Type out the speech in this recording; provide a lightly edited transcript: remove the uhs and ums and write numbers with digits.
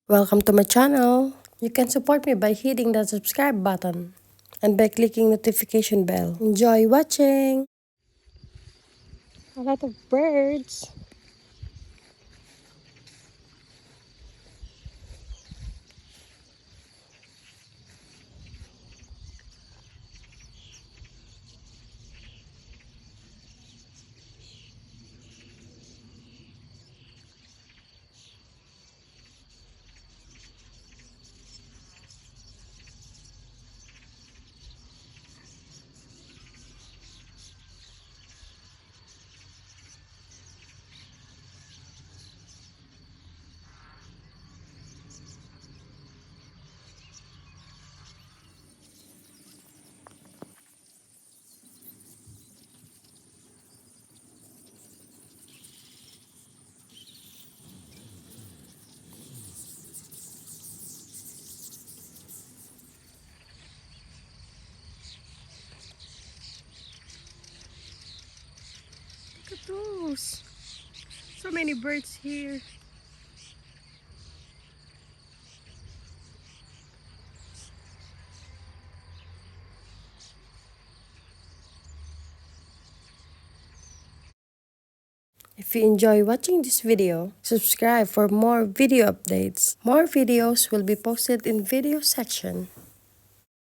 Welcome to my channel. You can support me by hitting the subscribe button and by clicking notification bell. Enjoy watching! A lot of birds. Look at those. So many birds here. If you enjoy watching this video, subscribe for more video updates. More videos will be posted in video section.